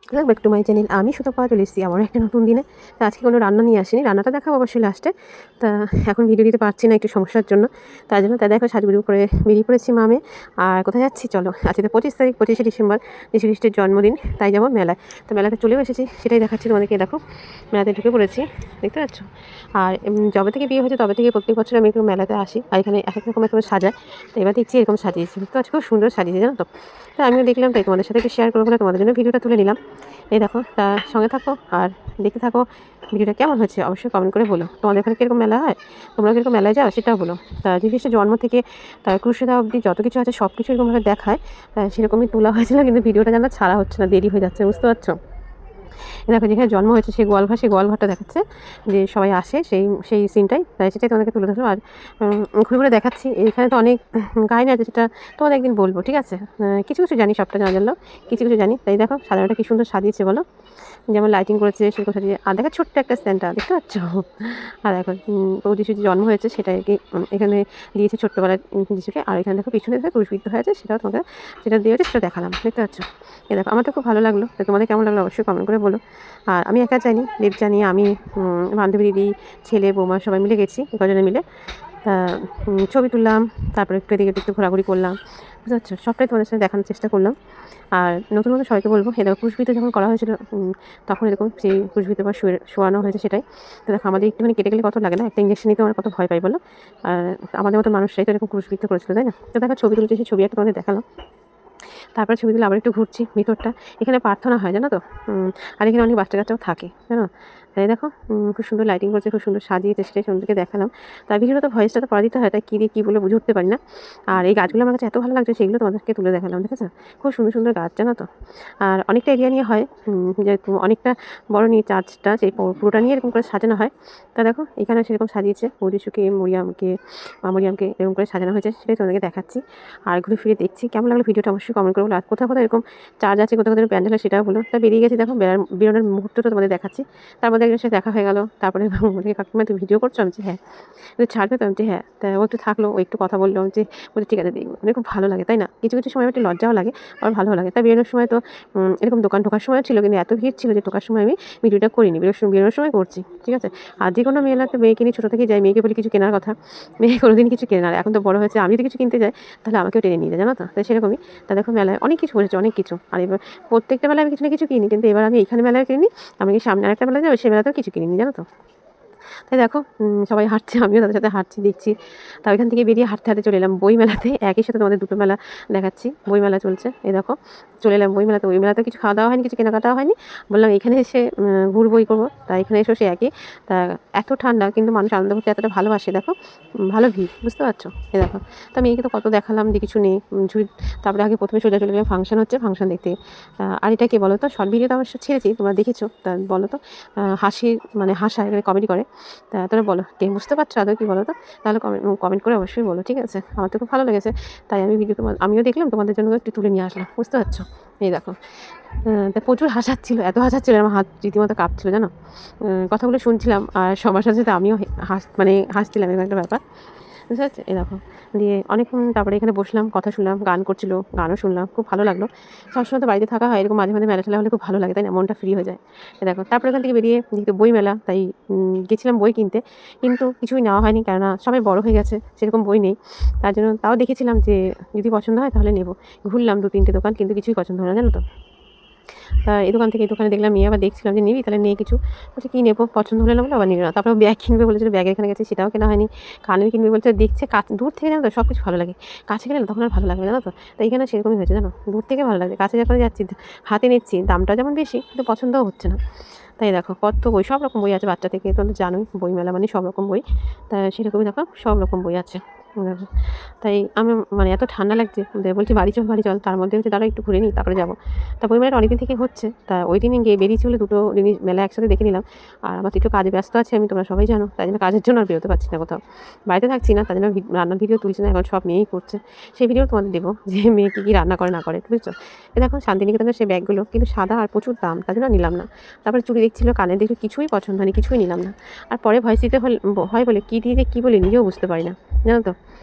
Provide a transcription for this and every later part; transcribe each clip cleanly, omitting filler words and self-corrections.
Welcome back to my channel. আমি সুতপা চলে এসেছি আমার একটা নতুন দিনে। তো আজকে কোনো রান্না নিয়ে আসিনি, রান্নাটা দেখাবো অবশ্যই লাস্টে। তা এখন ভিডিও দিতে পারছি না একটু সমস্যার জন্য, তাই জন্য তাই দেখো সাজুগুজু করে বেরিয়ে পড়েছি মামে। আর কোথায় যাচ্ছি চলো, আজকে তো 25 তারিখ, 25শে ডিসেম্বর যীশু খ্রিস্টের জন্মদিন, তাই যাবো মেলায়। তো মেলাতে চলেও এসেছি, সেটাই দেখাচ্ছি তোমাদেরকে। দেখো মেলাতে ঢুকে পড়েছি, দেখতে পাচ্ছ। আর যবে থেকে বিয়ে হয়েছে তবে থেকে প্রত্যেক বছর আমি একটু মেলাতে আসি, আর এখানে এক এক রকমের তোমার সাজায়। তো এবার দেখছি এরকম সাজিয়েছি, তো আজকে খুব সুন্দর সাজিয়েছে জানো তো। তো আমিও দেখলাম, তাই তোমাদের সাথে একটু শেয়ার করবো বলে তোমাদের জন্য ভিডিওটা তুলে নিলাম। এই দেখো, তা সঙ্গে থাকো আর দেখতে থাকো ভিডিওটা কেমন হচ্ছে অবশ্যই কমেন্ট করে বলো। তোমাদের এখানে কীরকম মেলা হয়, তোমরা কীরকম মেলায় যাও সেটাও বলো। তা যীশু জন্ম থেকে তার ক্রুশিদা অবধি যত কিছু আছে সব কিছু এরকমভাবে দেখায়, সেরকমই তোলা হয়েছিল, কিন্তু ভিডিওটা যেন ছাড়া হচ্ছে না, দেরি হয়ে যাচ্ছে, বুঝতে পারছো। দেখো যেখানে জন্ম হয়েছে সেই গোয়ালঘর, সেই গোয়ালঘরটা দেখাচ্ছে, যে সবাই আসে সেই সেই সিনটাই, তাই সেটাই তোমাদেরকে তুলে ধরো। আর ঘুরে ঘুরে দেখাচ্ছি। এইখানে তো অনেক কাহিনী আছে, সেটা তোমাদের একদিন বলবো, ঠিক আছে। কিছু কিছু জানি, সবটা জানা জানলেও কিছু কিছু জানি। তাই দেখো সাজানোটা কী সুন্দর সাজিয়েছে বলো, যেমন লাইটিং করেছে সেরকম সাজিয়ে। আর দেখো ছোট্ট একটা স্ট্যান্ডটা দেখতে পাচ্ছ। আর দেখো যিশু যে জন্ম হয়েছে সেটা আর কি এখানে দিয়েছে ছোট্টবেলায় যিশুকে। আর এখানে দেখো পিছনে দেখো ক্রুশবিদ্ধ হয়েছে, সেটাও তোমাকে যেটা দিয়েছে সেটা দেখালাম, দেখতে পাচ্ছ। এ দেখো আমার তো খুব ভালো লাগলো, তো তোমাদের কেমন লাগলো অবশ্যই কমেন্ট করে বলো। আর আমি একা যাইনি, দেবচা নিয়ে আমি, বান্ধবী, দিদি, ছেলে, বৌমা সবাই মিলে গেছি, কজনে মিলে। তা ছবি তুললাম, তারপরে একটু এদিকে একটু ঘোরাঘুরি করলাম, বুঝতে পারছো। সবটাই তোমাদের সাথে দেখানোর চেষ্টা করলাম। আর নতুন নতুন সবাইকে বলবো, এ দেখো ক্রুশবিদ্ধ যখন করা হয়েছিল তখন এরকম সেই ক্রুশবিদ্ধ বা শোয়ানো হয়েছে সেটাই। তো দেখো আমাদের একটুখানি কেটে গেলে কত লাগে না, একটা ইঞ্জেকশন নিতে আমার কত ভয় পাই বলো। আর আমাদের মতো মানুষরাই তো এরকম ক্রুশবিদ্ধ করেছিল, তাই না। তো দেখো ছবি তুলতে, সেই ছবি একটা তোমাদের দেখালাম। তারপরে ছবি তুলে আবার একটু ঘুরছি ভিতরটা, এখানে প্রার্থনা হয় জানো তো। আর এখানে অনেক বাচ্চা কাচ্চাও থাকে জানো। তাই দেখো খুব সুন্দর লাইটিং করছে, খুব সুন্দর সাজিয়েছে, সেটাই সুন্দরকে দেখালাম। তার ভিডিওটা তো ভয়েসটা তো পড়া দিতে হয়, তাই কী দিয়ে কী বলে বুঝে উঠতে পারি না। আর এই গাছগুলো আমার কাছে এত ভালো লাগছে, সেগুলো তোমাদেরকে তুলে দেখালাম, দেখেছো। খুব সুন্দর সুন্দর গাছ জানো তো। আর অনেকটা এরিয়া নিয়ে হয়, যেহেতু অনেকটা বড় নিয়ে চার্চটা, সেই পুরোটা নিয়ে এরকম করে সাজানো হয়। তা দেখো এখানে সেরকম সাজিয়েছে, যিশুকে, মরিয়ামকে এরকম করে সাজানো হয়েছে, সেটাই তোমাদেরকে দেখাচ্ছি। আর ঘুরে ফিরে দেখছি কেমন লাগলো ভিডিওটা অবশ্যই কমেন্ট করবো। আর কোথাও কোথাও এরকম চার্জ আছে, কোথাও কোথাও প্যান্ডেল হয়, সেটাও বলো। তা বেরিয়ে গেছি, দেখো বেরোনোর মুহূর্তটা তোমাদের দেখাচ্ছি। তার মধ্যে একজনের সাথে দেখা হয়ে গেল, তারপরে বলছে কাকিমা তুই ভিডিও করছো, আমি হ্যাঁ। ছাড়বে তো, আমি হ্যাঁ। তা ও একটু থাকলো, ও একটু কথা বললো, যে বলছে ঠিক আছে দেখবো। মানে খুব ভালো লাগে, তাই না। কিছু কিছু সময় একটু লজ্জাও লাগে, আর ভালো লাগে। তাই বেরোনোর সময় তো এরকম দোকান ঢোকার সময় ছিল, কিন্তু এত ভিড় ছিল যে ঢোকার সময় আমি ভিডিওটা করিনি, বেরোনোর সময় করছি, ঠিক আছে। আর যে কোনো মেয়েরা তো মেয়েকে নিয়ে ছোটো থেকেই যাই, মেয়েকে বলি কিছু কেনার কথা, মেয়ে কোনোদিন কিছু কেনে না। এখন তো বড় হয়েছে, আমি যদি কিছু কিনতে যাই তাহলে আমাকেও টেনে নিয়ে যায় জানো তো। তাই সেরকমই। তা দেখো মেলায় অনেক কিছু বসেছে, অনেক কিছু। আর এবার প্রত্যেকটা মেলায় আমি কিছু না কিছু কিনি, কিন্তু এবার আমি এইখানে মেলায় কিনি, আমি কি সামনে আরেকটা মেলায় যাবো, সেই মেলাতেও কিছু কিনিনি জানো তো। তাই দেখো সবাই হাঁটছে, আমিও তাদের সাথে হাঁটছি, দেখছি। তা ওইখান থেকে বেরিয়ে হাঁটতে হাঁটতে চলে এলাম বই মেলাতে। একই সাথে তোমাদের দুটো মেলা দেখাচ্ছি, বই মেলা চলছে। এই দেখো চলে এলাম বই মেলাতে। ওই মেলাতে কিছু খাওয়া দাওয়া হয়নি, কিছু কেনাকাটাও হয়নি, বললাম এখানে এসে ঘুরবই করবো। তাই এখানে এসেও সে একই। তা এত ঠান্ডা কিন্তু মানুষ আনন্দ করতে এতটা ভালোবাসে, দেখো ভালো ভিড়, বুঝতে পারছো। এই দেখো, তো মেয়েকে তো কত দেখালাম যে কিছু নেই ঝুড়ি। তারপরে আগে প্রথমে সোজা চলে গেলাম ফাংশন হচ্ছে, ফাংশন দেখতে। আর এটা কে বলো তো, শর্ট ভিডিও তো অবশ্য ছেড়েছি, তোমরা দেখেছো। তা বলো তো হাসির মানে হাসা, এখানে কমেডি করে। তা তোমরা বলো কে বুঝতে পারছো আদৌ কী বলো তো। তাহলে কমেন্ট করে অবশ্যই বলো, ঠিক আছে। আমার তো খুব ভালো লেগেছে, তাই আমি ভিডিও আমিও দেখলাম, তোমাদের জন্য একটু তুলে নিয়ে আসলাম, বুঝতে পারছো। এই দেখো তা প্রচুর হাসাচ্ছিল, এত হাসাচ্ছিল আমার হাত রীতিমতো কাঁপছিল জানো। কথাগুলো শুনছিলাম আর সবার সাথে সাথে আমিও হাসছিলাম, এরকম একটা ব্যাপার, বুঝতে পারছি। এই দেখো দিয়ে অনেকক্ষণ তারপরে এখানে বসলাম, কথা শুনলাম, গান করছিল, গানও শুনলাম, খুব ভালো লাগলো। সবসময় তো বাড়িতে থাকা হয়, এরকম মাঝে মাঝে মেলা টেলা হলে খুব ভালো লাগে, তাই না, মনটা ফ্রি হয়ে যায়। দেখো তারপরে এখান থেকে বেরিয়ে, যেহেতু বই মেলা, তাই গেছিলাম বই কিনতে, কিন্তু কিছুই নেওয়া হয়নি, কেননা সবাই বড় হয়ে গেছে, সেরকম বই নেই। তার জন্য তাও দেখেছিলাম যে যদি পছন্দ হয় তাহলে নেব। ঘুরলাম 2-3টে দোকান, কিন্তু কিছুই পছন্দ হলো না জানো তো। তা এই দোকান থেকে এই দোকানে দেখলাম, মেয়ে আবার দেখছিলাম যে নিবি, তাহলে নিয়ে কিছু বলছে কী নেবো, পছন্দ হলে না বলে আবার নিল না। তারপরে ব্যাগ কিনবে বলেছিল, ব্যাগের এখানে গেছে, সেটাও কেনা হয়নি। কানের কিনবে বলছে, দেখছে দূর থেকে জানো তো সব কিছু ভালো লাগে, কাছে গেলে না তখন আর ভালো লাগবে জানো তো। তো এইখানে সেরকমই হয়েছে জানো, দূর থেকে ভালো লাগে, কাছে যখন যাচ্ছি হাতে নিচ্ছি, দামটা যেমন বেশি কিন্তু পছন্দও হচ্ছে না। তাই দেখো কত বই, সব রকম বই আছে, বাচ্চা থেকে, তোমরা জানোই বই মেলা মানে সব রকম বই। তা সেরকমই দেখো সব রকম বই আছে, দেখো। তাই আমি মানে এত ঠান্ডা লাগছে, বলছি বাড়ি চল, তার মধ্যে হচ্ছে দাঁড়া একটু ঘুরে নিই তারপরে যাবো। তা বই মেলাটা অনেকদিন থেকে হচ্ছে, তা ওই দিন গিয়ে বেরিয়েছি বলে দুটো জিনিস মেলা একসাথে দেখে নিলাম। আর আমার তো একটু কাজে ব্যস্ত আছি আমি, তোমরা সবাই জানো, তাই জন্য কাজের জন্য আর বেরোতে পারছি না কোথাও, বাড়িতে থাকছি না, তাই জন্য রান্নার ভিডিও তুলছি না, এখন সব মেয়েই করছে। সেই ভিডিও তোমাদের দেবো যে মেয়ে কী রান্না করে না করে, বুঝছো। এ দেখো শান্তিনিকেতনের সেই ব্যাগগুলো কিন্তু সাদা আর প্রচুর দাম, তার জন্য নিলাম না। তারপরে চুড়ি দেখছিল, কানে দেখলো, কিছুই পছন্দ হয়নি, কিছুই নিলাম না। আর পরে ভয়েস দিতে হয় বলে কী দিয়ে যে কী বলে নিজেও বুঝতে পারি না জানো তো।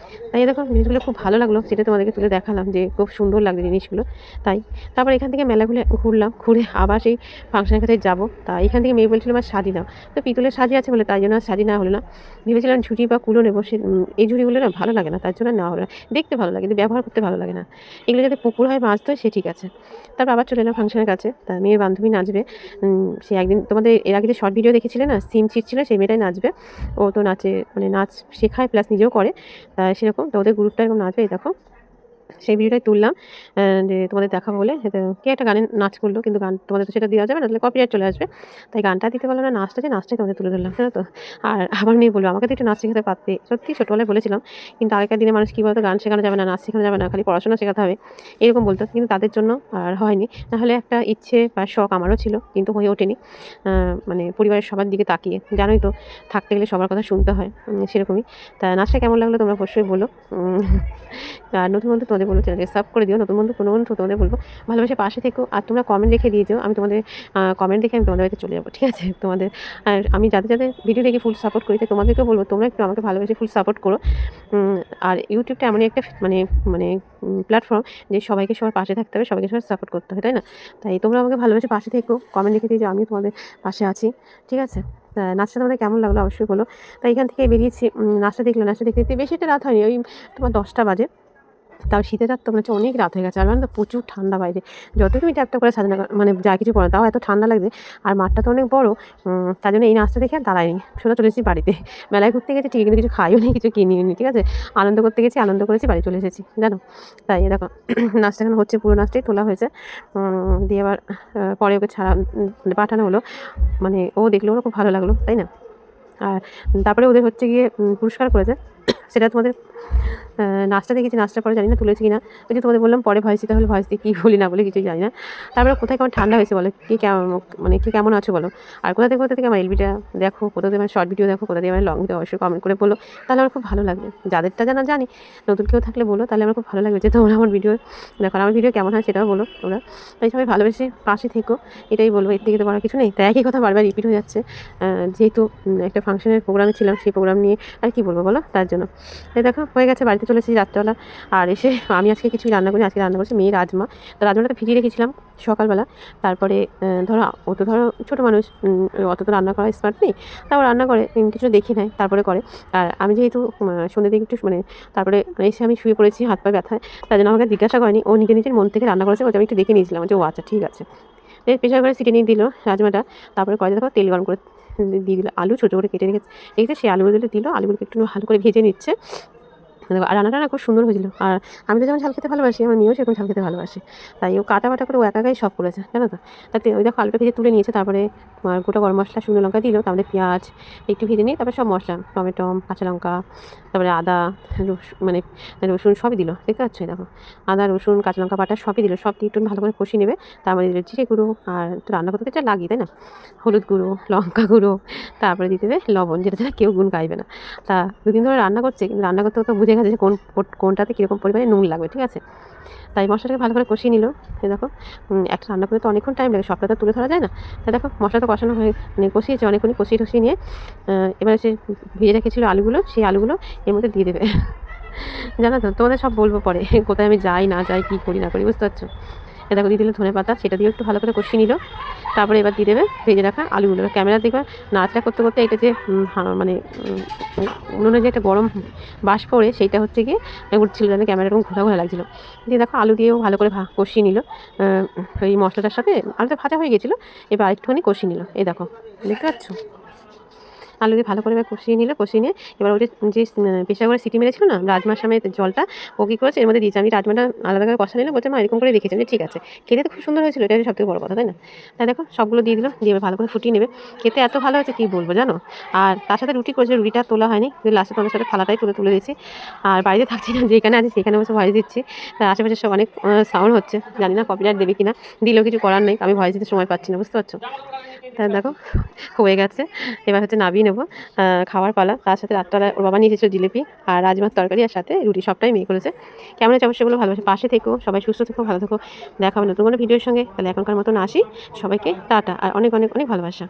তাই দেখো জিনিসগুলো খুব ভালো লাগলো, সেটা তোমাদেরকে তুলে দেখালাম যে খুব সুন্দর লাগছে জিনিসগুলো। তাই তারপর এখান থেকে মেলা ঘুরলাম, ঘুরে আবার সেই ফাংশনের কাছে যাবো। তা এখান থেকে মেয়ে বলছিল আমার শাড়ি দাও, তো পিতলের শাড়ি আছে বলে তাই জন্য আর শাড়ি না হলো না। ভেবেছিলাম ঝুড়ি বা কুলো নেবো, সে এই ঝুড়িগুলো না ভালো লাগে না, তার জন্য না হলো না। দেখতে ভালো লাগে কিন্তু ব্যবহার করতে ভালো লাগে না। এগুলো যাতে পুকুর হয় মাছ তো সে ঠিক আছে। তারপর আবার চলে এলাম ফাংশনের কাছে। তা মেয়ের বান্ধবী নাচবে, সে একদিন তোমাদের এর আগে যে শর্ট ভিডিও দেখেছিলে না, সিম ছিটছিল, সেই মেয়েটাই নাচবে। ও তো নাচে মানে নাচ শেখায় প্লাস নিজেও করে, সেরকম তো ওদের গ্রুপটা এরকম নাচবে। এই দেখো সেই ভিডিওটাই তুললাম যে তোমাদের দেখাবো বলে। কে একটা গানে নাচ করলো, কিন্তু গান তোমাদের তো সেটা দেওয়া যাবে না, তাহলে কপিরাইট চলে আসবে। তাই গানটা দিতে পারলাম না, নাচটাই তোমাদের তুলে ধরলাম, জানো তো। আর আমার মেয়ে বললো আমাকে তো একটু নাচ শেখাতে পারতে। সত্যি ছোটোবেলায় বলেছিলাম, কিন্তু আগেকার দিনে মানুষ কী বলতো, গান শেখানো যাবে না, নাচ শেখানো যাবে না, খালি পড়াশোনা শেখাতে হবে এরকম বলতো, কিন্তু তাদের জন্য আর হয়নি। নাহলে একটা ইচ্ছে বা শখ আমারও ছিল, কিন্তু হয়ে ওঠেনি। মানে পরিবারের সবার দিকে তাকিয়ে, জানোই তো থাকতে গেলে সবার কথা শুনতে হয়, সেরকমই। তা নাচটা কেমন লাগলো তোমরা অবশ্যই বলো। আর নতুন বন্ধু তোমাদের বলবো চ্যানেলকে সাব করে দিও, নতুন বন্ধু কোনো বন্ধু তোমাদের বলবো ভালোবেসে পাশে থেকো। আর তোমরা কমেন্ট রেখে দিয়ে যাও, আমি তোমাদের কমেন্ট দেখে আমি তোমাদের বাড়িতে চলে যাবো, ঠিক আছে তোমাদের। আর আমি যাদের ভিডিও দেখে ফুল সাপোর্ট করি, তাই তোমাদেরকেও বলবো তোমরা একটু আমাকে ভালোবেসে ফুল সাপোর্ট করো। আর ইউটিউবটা এমনই একটা মানে মানে প্ল্যাটফর্ম, যে সবাইকে সবার পাশে থাকতে হবে, সবাইকে সবার সাপোর্ট করতে হবে, তাই না? তাই তোমরা আমাকে ভালোবেসে পাশে থেকো, কমেন্ট রেখে দিয়ে যাও, আমিও তোমাদের পাশে আছি, ঠিক আছে। নাচটা তোমাদের কেমন লাগলো অবশ্যই বলো। তাই এখান থেকে বেরিয়েছি, নাচটা দেখতে দেখতে বেশি একটা রাত হয়নি, ওই তোমার 10টা বাজে। তাও শীতের রাত তো মনে হচ্ছে অনেক রাত হয়ে গেছে, আর মানে তো প্রচুর ঠান্ডা বাইরে। যত তুমি ট্যাপ করে সাজানো মানে যা কিছু করো, তাও এত ঠান্ডা লাগবে। আর মাঠটা তো অনেক বড়, তার জন্য এই নাচটা দেখে আর দাঁড়ায়নি, সোজা চলে এসেছি বাড়িতে। মেলায় ঘুরতে গেছি ঠিকই, কিন্তু কিছু খাইও নি, কিছু কিনিও নি, ঠিক আছে। আনন্দ করতে গেছি, আনন্দ করেছি, বাড়ি চলে এসেছি, জানো। তাই দেখো নাচটা এখন হচ্ছে, পুরো নাচটাই তোলা হয়েছে। দিয়ে আবার পরে ওকে ছাড়া মানে পাঠানো হলো, মানে ও দেখলো, ওর খুব ভালো লাগলো, তাই না। আর তারপরে ওদের হচ্ছে গিয়ে পুরস্কার করেছে, সেটা তোমাদের নাচটা দেখেছি, নাচটা পরে জানি না তুলেছি কিনা। ওই যে তোমাদের বললাম পরে ভয়েস দিতে হলে ভয়েস দিয়ে কী বলি না বলে কিছুই জানি না। তারপরে কোথায় কেমন ঠান্ডা হয়েছে বলো, কী কেমন মানে কী কেমন আছো বলো। আর কোথা থেকে আমার এলবিটা দেখো, কোথা থেকে আমার শর্ট ভিডিও দেখো, কোথা থেকে আমার লং ভিডিও, অবশ্যই কমেন্ট করে বলো, তাহলে আমার খুব ভালো লাগবে। যাদেরটা জানি, নতুন কেউ থাকলে বলো, তাহলে আমার খুব ভালো লাগবে যে তোমরা আমার ভিডিও দেখো, আমার ভিডিও কেমন হয় সেটাও বলো তোমরা। তাই সবাই ভালোবেসে পাশে থেকো, এটাই বলবো, এর থেকে তো বলার কিছু নেই। তাই একই কথা বারবার রিপিট হয়ে যাচ্ছে, যেহেতু একটা ফাংশনের প্রোগ্রামে ছিলাম, সেই প্রোগ্রাম নিয়ে আর কি বলবো বলো, তার জন্য। এই দেখো হয়ে গেছে, বাড়িতে চলে এসেছি রাত্রেবেলা। আর এসে আমি আজকে কিছুই রান্না করি, আজকে রান্না করছি মেয়ে রাজমা। তো রাজমাটা ভিজিয়ে রেখেছিলাম সকালবেলা। তারপরে ধরো ও তো ধরো ছোটো মানুষ, অত তো রান্না করা স্মার্ট নেই, তাও রান্না করে, কিছু দেখে নেয় তারপরে করে। আর আমি যেহেতু সন্ধ্যের দিকে একটু মানে তারপরে এসে আমি শুয়ে পড়েছি হাত পা ব্যথায়, তার জন্য আমাকে জিজ্ঞাসা করেনি, ও নিজের মন থেকে রান্না করেছে, বলছে আমি একটু দেখে নিয়েছিলাম যে ও আচ্ছা ঠিক আছে। প্রেশার করে সিটে নিয়ে দিল রাজমাটা। তারপরে কড়াইতে দেখো তেল গরম করে দিয়ে দিল, আলু ছোটো করে কেটে রেখেছে সেই আলুগুলো দিল, আলুগুলোকে একটু ভালো করে ভেজে নিচ্ছে। দেখো আর রান্নাটা না খুব সুন্দর হয়েছিল। আর আমি তো যেমন ঝাল খেতে ভালোবাসি, আমার মেয়েও সেরকম ঝাল খেতে ভালোবাসে। তাই ও কাটা বাটা করে ও একাই সব করেছে, জানো তো। তাতে ওই দেখো আলুটা ভেজে তুলে নিয়েছে, তারপরে তোমার গোটা গরম মশলা শুকনো লঙ্কা দিল, তারপরে পেঁয়াজ একটু ভেজে নিয়ে তারপরে সব মশলা টমেটো কাঁচা লঙ্কা, তারপরে আদা মানে রসুন সবই দিল, দেখতে পাচ্ছ দেখো। আদা রসুন কাঁচা লঙ্কা বাটা সবই দিল, সব দিয়ে একটু ভালো করে কষিয়ে নেবে। তার মধ্যে দিলে জিরে গুঁড়ো, আর একটু রান্না করতে এটা লাগিয়ে, তাই না, হলুদ গুঁড়ো, লঙ্কা গুঁড়ো, তারপরে দিতে দেবে লবণ, যেটা ছাড়া কেউ গুণ গাইবে না। তা দুদিন ধরে রান্না করছে, কিন্তু রান্না করতে তো বুঝে গেছে যে কোনটাতে কীরকম পরিমাণে নুন লাগবে, ঠিক আছে। তাই মশলাটাকে ভালো করে কষিয়ে নিল। দেখো একটা রান্না করতে তো অনেকক্ষণ টাইম লাগে, সবটা তো তুলে ধরা যায় না। তাই দেখো মশলা তো কষানো হয়ে মানে কষিয়েছে অনেকক্ষণই, কষিয়ে নিয়ে এবারে সে ভেজে রেখেছিলো আলুগুলো, সেই আলুগুলো এর মধ্যে দিয়ে দেবে। জানো তো তোমাদের সব বলবো পরে, কোথায় আমি যাই না যাই, কী করি না করি, বুঝতে পারছো। দেখো দিয়ে দিলে ধনে পাতা, সেটা দিয়ে একটু ভালো করে কষিয়ে নিল। তারপরে এবার দিয়ে দেবে ভেজে রাখা আলুগুলো। ক্যামেরা দেখবে নাচটা করতে করতে এটা যে মানে উনুনে যে একটা গরম বাষ্প পড়ে, সেইটা হচ্ছে গিয়ে উঠছিল, যেন ক্যামেরা এরকম ঘোরা লাগছিলো। দিয়ে দেখো আলু দিয়েও ভালো করে কষিয়ে নিল ওই মশলাটার সাথে। আলুটা ভাজা হয়ে গেছিলো, এবার আরেকটুখানি কষিয়ে নিল। এই দেখো দেখতে পাচ্ছ, আলু দিয়ে ভালো করে এবার কষিয়ে নিয়ে এবার ওই যে প্রেশার করে সিটি মেরেছিল না রাজমার সামনে জলটা, ও কী করেছে এর মধ্যে দিয়েছে। আমি রাজমাটা আলাদা করে কষা নিলে বলছে মা এরকম করে রেখেছি, ঠিক আছে। খেতে তো খুব সুন্দর হয়েছিল, এটা সব থেকে বড় কথা, তাই না। তাই দেখো সবগুলো দিয়ে দিল, দিয়ে ভালো করে ফুটিয়ে নেবে। খেতে এত ভালো হয়েছে কী বলবো জানো। আর তার সাথে রুটি করেছে, রুটিটা তোলা হয়নি, লাস্টে তোমাদের সাথে থালাটাই তুলে দিয়েছি। আর বাড়িতে থাকছি না, যেখানে আছি সেখানে বসে ভয়েস দিচ্ছি। আশেপাশে সব অনেক সাউন্ড হচ্ছে, জানি না কপিরাইট দেবে কিনা, দিলেও কিছু করার নেই, আমি ভয়েস দিতে সময় পাচ্ছি না, বুঝতে পারছো। তাই দেখো হয়ে গেছে, এবার হচ্ছে নাবিয়ে নেবো, খাওয়ার পালা। তার সাথে রাত্রবেলা ওর বাবা নিয়ে এসেছিলো জিলিপি আর রাজমার তরকারি, আর সাথে রুটি, সবটাই মেয়ে করেছে। কেমন হচ্ছে অবশ্যই বলো, ভালোবাসে পাশে থেকো, সবাই সুস্থ থেকো, ভালো থেকো। দেখা হবে নতুন কোনো ভিডিওর সঙ্গে। তাহলে এখনকার মতন আসি, সবাইকে টাটা, আর অনেক অনেক অনেক ভালোবাসা।